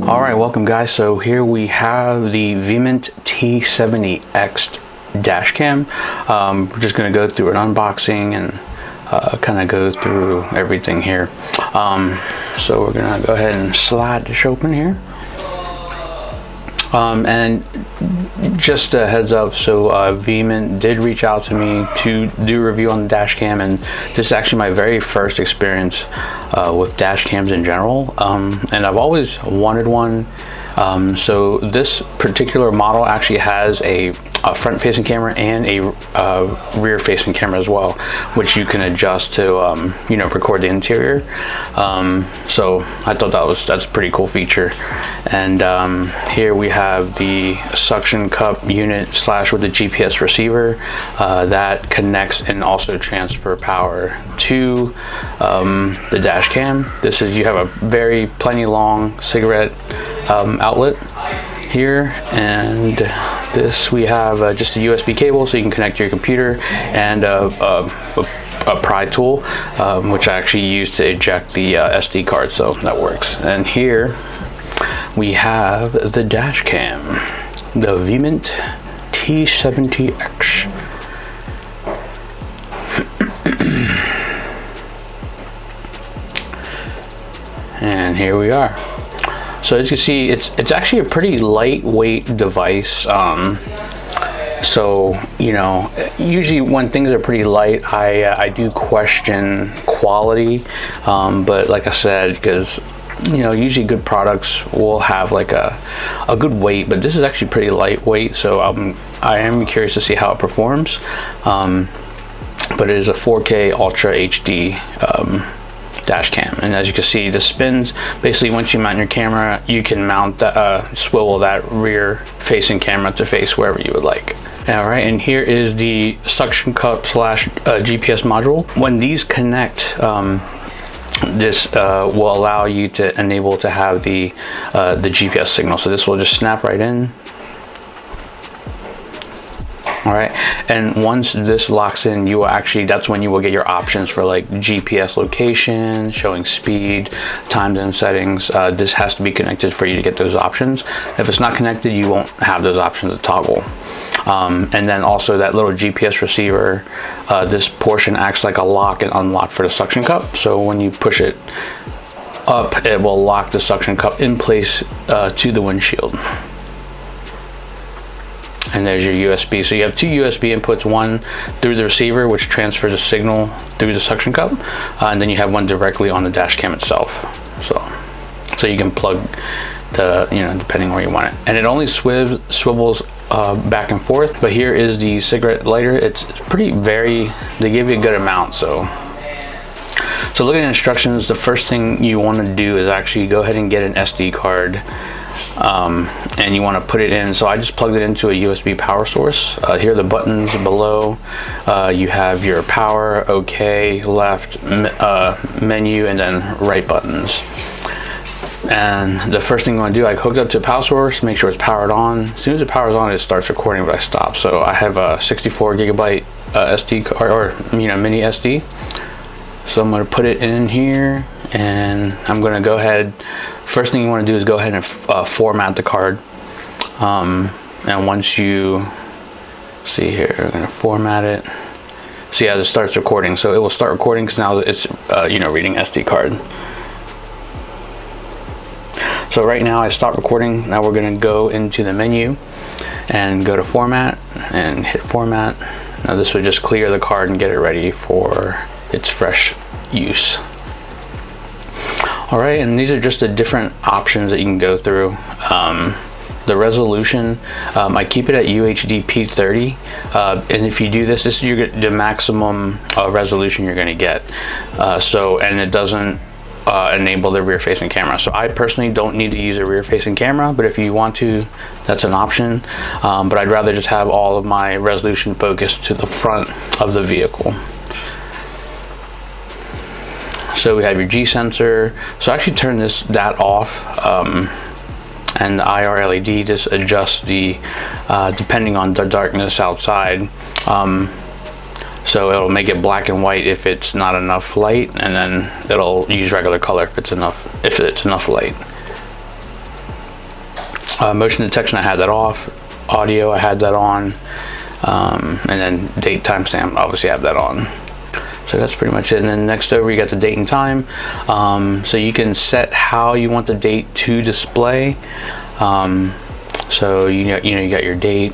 Alright, welcome guys. So here we have the Veement T70X Dashcam. We're just going to go through an unboxing and kind of go through everything here. So we're going to go ahead and slide this open here. And just a heads up, so Veement did reach out to me to do a review on the dash cam, and this is actually my very first experience with dash cams in general, and I've always wanted one. So this particular model actually has a front facing camera and a rear facing camera as well, which you can adjust to you know, record the interior. So I thought that's a pretty cool feature. And here we have the suction cup unit slash with the GPS receiver that connects and also transfer power to the dash cam. This is, you have a plenty long cigarette outlet here, and this we have just a USB cable so you can connect to your computer, and a pry tool which I actually use to eject the SD card, so that works. And here we have the dash cam, the Veement T70X. And here we are. So as you can see, it's actually a pretty lightweight device. So, you know, usually when things are pretty light, I do question quality, but like I said, because, you know, usually good products will have like a good weight, but this is actually pretty lightweight, so I am curious to see how it performs. But it is a 4K Ultra HD dash cam, and as you can see, this spins. Basically, once you mount your camera, you can mount that swivel that rear facing camera to face wherever you would like. All right, and here is the suction cup slash GPS module. When these connect, this will allow you to enable to have the GPS signal. So this will just snap right in. All right, and once this locks in, you will actually, that's when you will get your options for like GPS location, showing speed, times and settings. This has to be connected for you to get those options. If it's not connected, you won't have those options to toggle. And then also that little GPS receiver, this portion acts like a lock and unlock for the suction cup. So when you push it up, it will lock the suction cup in place to the windshield. And there's your USB. So you have two USB inputs, one through the receiver, which transfers a signal through the suction cup, and then you have one directly on the dash cam itself. So you can plug the, you know, depending where you want it. And it only swivels back and forth. But here is the cigarette lighter. It's pretty they give you a good amount. So look at the instructions. The first thing you want to do is actually go ahead and get an SD card. And you want to put it in. So I just plugged it into a USB power source. Here are the buttons below. You have your power, OK, left, menu, and then right buttons. And the first thing you want to do, I hooked up to a power source, make sure it's powered on. As soon as it powers on, it starts recording, but I stop. So I have a 64 gigabyte SD card, or you know, mini SD. So I'm going to put it in here, and I'm going to go ahead. First thing you want to do is go ahead and format the card. And once you see here, we're going to format it. See as it starts recording. So it will start recording because now it's you know, reading SD card. So right now I stopped recording. Now we're going to go into the menu and go to format and hit format. Now this would just clear the card and get it ready for its fresh use. All right, and these are just the different options that you can go through. The resolution, I keep it at UHD P30, and if you do this, this is the maximum resolution you're going to get. And it doesn't enable the rear facing camera. So I personally don't need to use a rear facing camera, but if you want to, that's an option. But I'd rather just have all of my resolution focused to the front of the vehicle. So we have your G sensor. So I actually turn that off, and the IR LED just adjusts the depending on the darkness outside. So it'll make it black and white if it's not enough light, and then it'll use regular color if it's enough light. Motion detection, I had that off. Audio, I had that on. And then date timestamp, obviously I have that on. So that's pretty much it. And then next over, you got the date and time. So you can set how you want the date to display. So you got your date,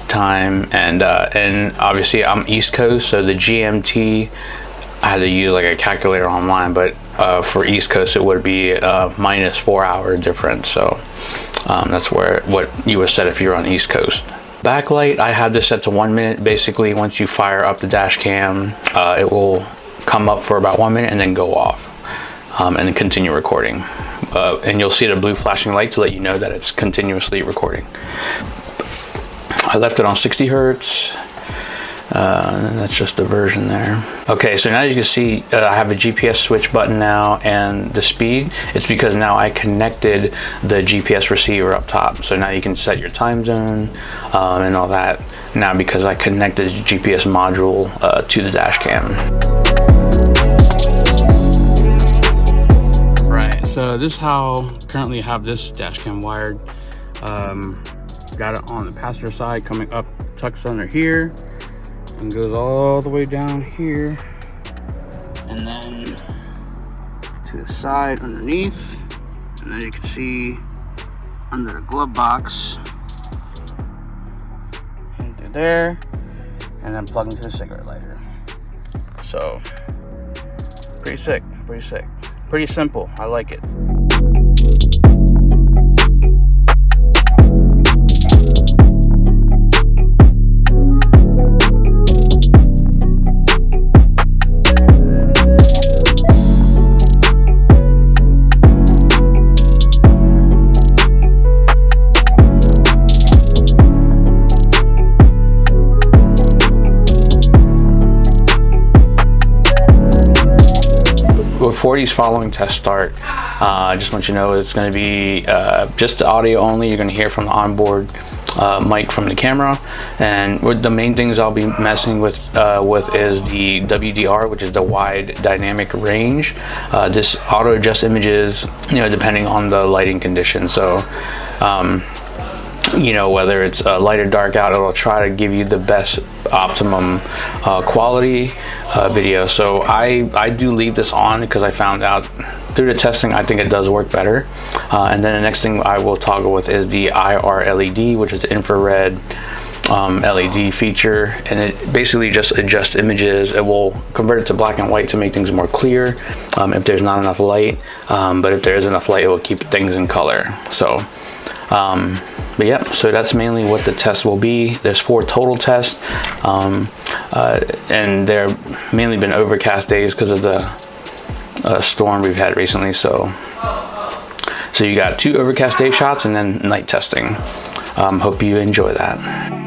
time, and obviously I'm East Coast, so the GMT, I had to use like a calculator online, but for East Coast it would be minus 4 hour difference. So that's what you would set if you're on East Coast. Backlight, I have this set to 1 minute. Basically, once you fire up the dash cam, it will come up for about 1 minute and then go off, and then continue recording. And you'll see the blue flashing light to let you know that it's continuously recording. I left it on 60 hertz. And that's just the version there. Okay, so now you can see I have a GPS switch button now, and the speed, it's because now I connected the GPS receiver up top. So now you can set your time zone and all that now because I connected the GPS module to the dash cam. Right, so this is how currently I have this dash cam wired. Got it on the passenger side, coming up, tucks under here, and goes all the way down here, and then to the side underneath, and then you can see under the glove box into there, and then plug into the cigarette lighter. So pretty sick, pretty simple. I like it. Before these following tests start, I just want you to know it's going to be just the audio only. You're going to hear from the onboard mic from the camera, and the main things I'll be messing with is the WDR, which is the wide dynamic range. This auto adjusts images, depending on the lighting conditions. So whether it's light or dark out, it'll try to give you the best optimum quality video. So I do leave this on because I found out through the testing I think it does work better. And then the next thing I will toggle with is the IR LED, which is the infrared LED feature, and it basically just adjusts images. It will convert it to black and white to make things more clear if there's not enough light, but if there is enough light, it will keep things in color. So but yeah, so that's mainly what the test will be. There's 4 total tests, and they're mainly been overcast days because of the storm we've had recently. So you got 2 overcast day shots and then night testing. Hope you enjoy that.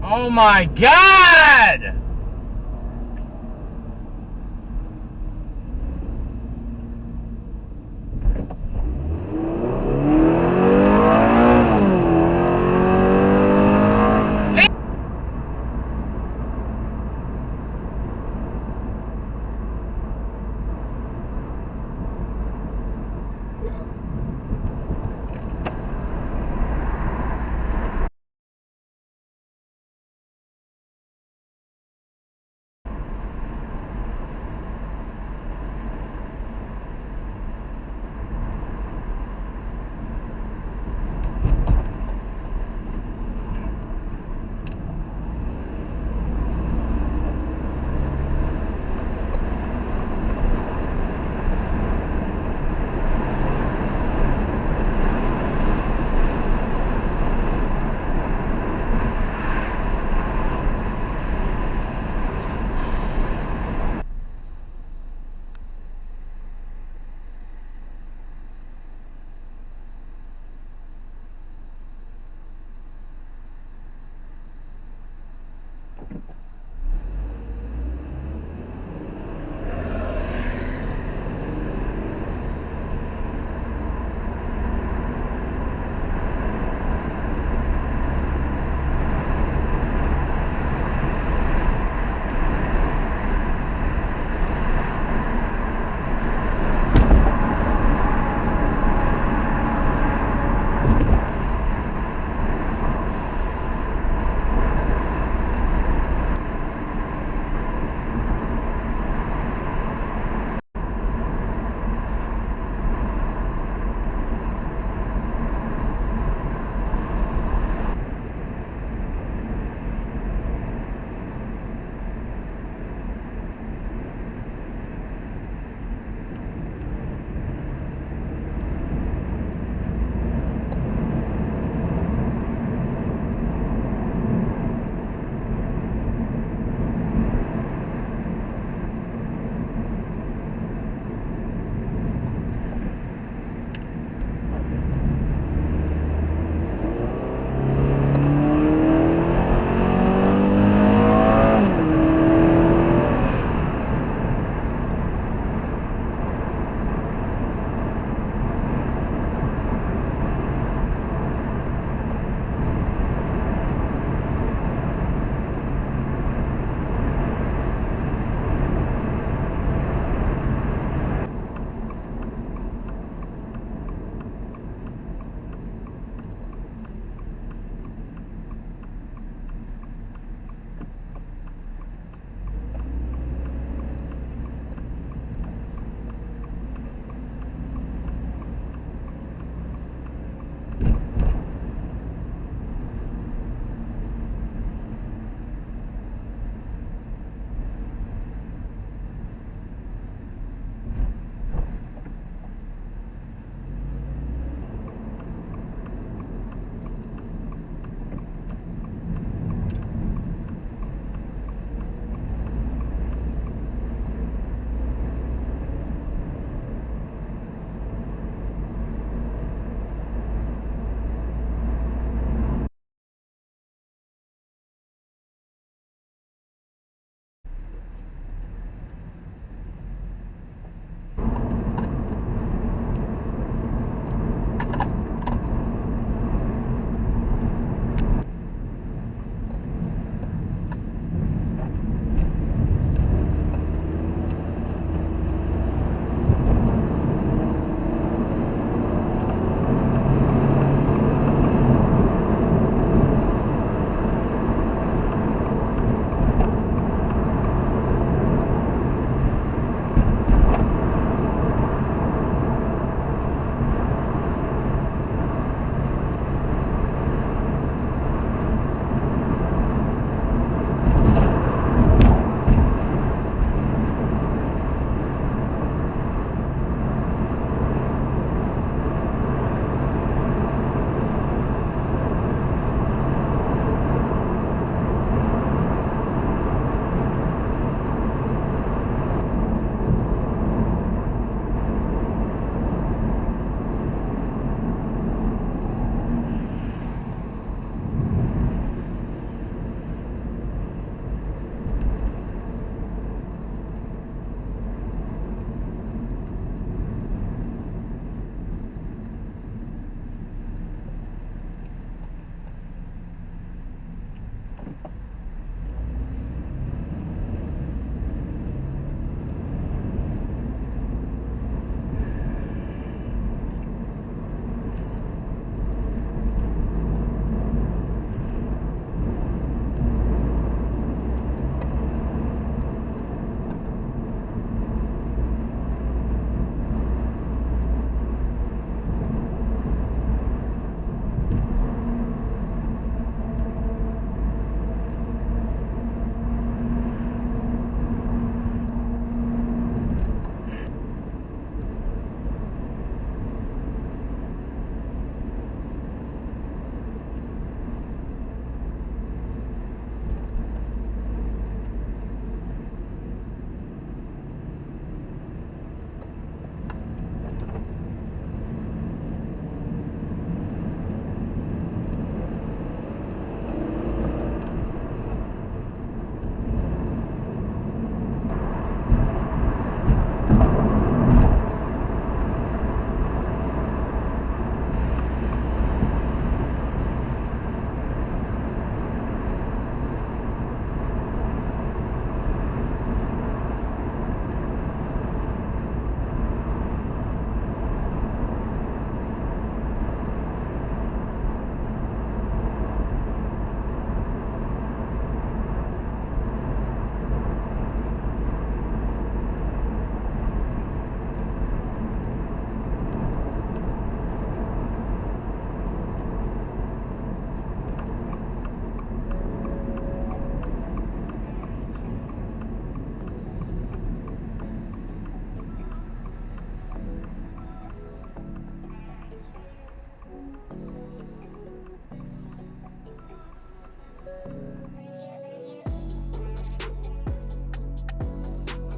Oh my God!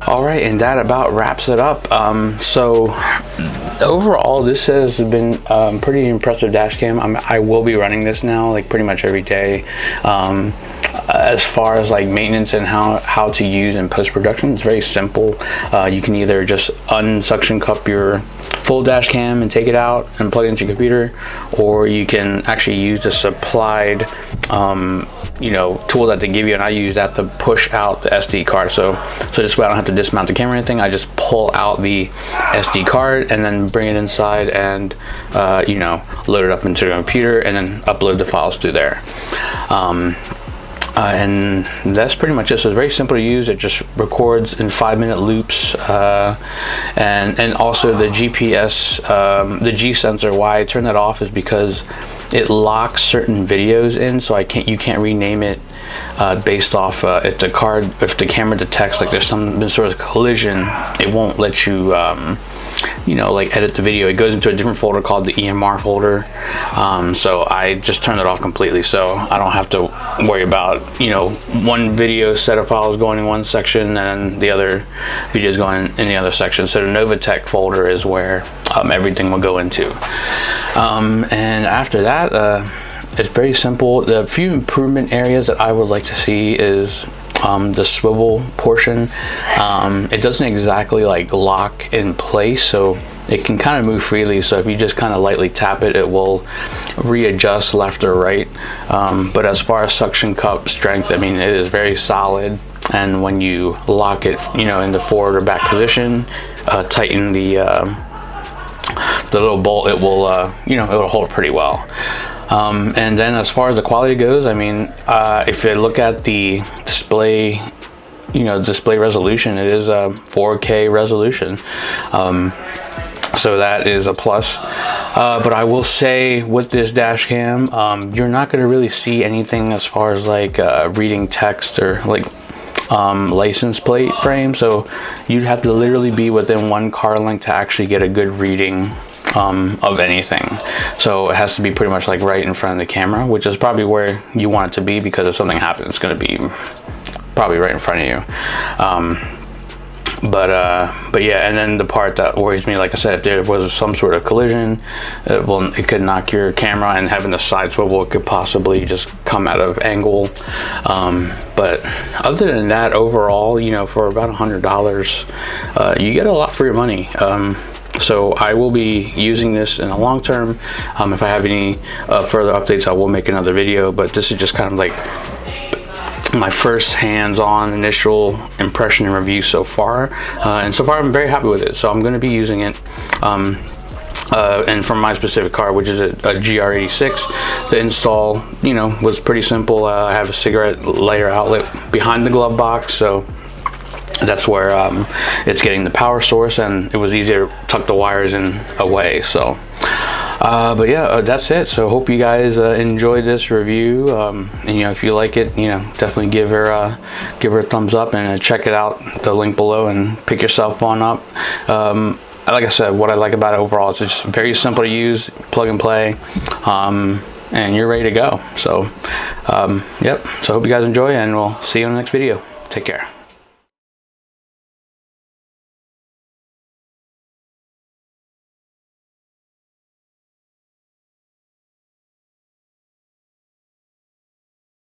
All right, and that about wraps it up. So overall, this has been pretty impressive dash cam. I will be running this now, like pretty much every day. As far as like maintenance and how to use in post-production, it's very simple. You can either just unsuction cup your full dash cam and take it out and plug it into your computer, or you can actually use the supplied you know, tool that they give you, and I use that to push out the SD card. So this way I don't have to dismount the camera or anything. I just pull out the SD card and then bring it inside and you know, load it up into the computer and then upload the files through there. And that's pretty much it. So it's very simple to use. It just records in 5-minute loops, and also the GPS, the G sensor. Why I turn that off is because it locks certain videos in, so you can't rename it based off if the camera detects like there's some sort of collision, it won't let you you know, like edit the video. It goes into a different folder called the EMR folder. So I just turn it off completely, so I don't have to worry about, you know, one video set of files going in one section and the other videos going in the other section. So the Novatech folder is where everything will go into. And after that, it's very simple. The few improvement areas that I would like to see is the swivel portion. It doesn't exactly like lock in place, so it can kind of move freely. So if you just kind of lightly tap it, it will readjust left or right. But as far as suction cup strength, I mean, it is very solid. And when you lock it, you know, in the forward or back position, tighten the little bolt, it will, you know, it will hold pretty well. And then as far as the quality goes, I mean, if you look at the display, you know, display resolution, it is a 4K resolution. So that is a plus. But I will say with this dash cam, you're not going to really see anything as far as like reading text or like license plate frame. So you'd have to literally be within one car length to actually get a good reading of anything. So it has to be pretty much like right in front of the camera, which is probably where you want it to be, because if something happens, it's going to be probably right in front of you. But yeah, and then the part that worries me, like I said, if there was some sort of collision, it could knock your camera, and having the side swivel, it could possibly just come out of angle. But other than that, overall, you know, for about $100, you get a lot for your money. So I will be using this in the long term. If I have any further updates, I will make another video, but this is just kind of like my first hands-on initial impression and review so far, and so far I'm very happy with it. So I'm going to be using it, and from my specific car, which is a GR86, the install, you know, was pretty simple. I have a cigarette lighter outlet behind the glove box, so that's where it's getting the power source, and it was easier to tuck the wires in away. So but yeah, that's it. So hope you guys enjoyed this review, and you know, if you like it, you know, definitely give her a thumbs up, and check it out, the link below, and pick yourself one up. Like I said, what I like about it overall is it's just very simple to use, plug and play, and you're ready to go. So yep, so hope you guys enjoy, and we'll see you in the next video. Take care.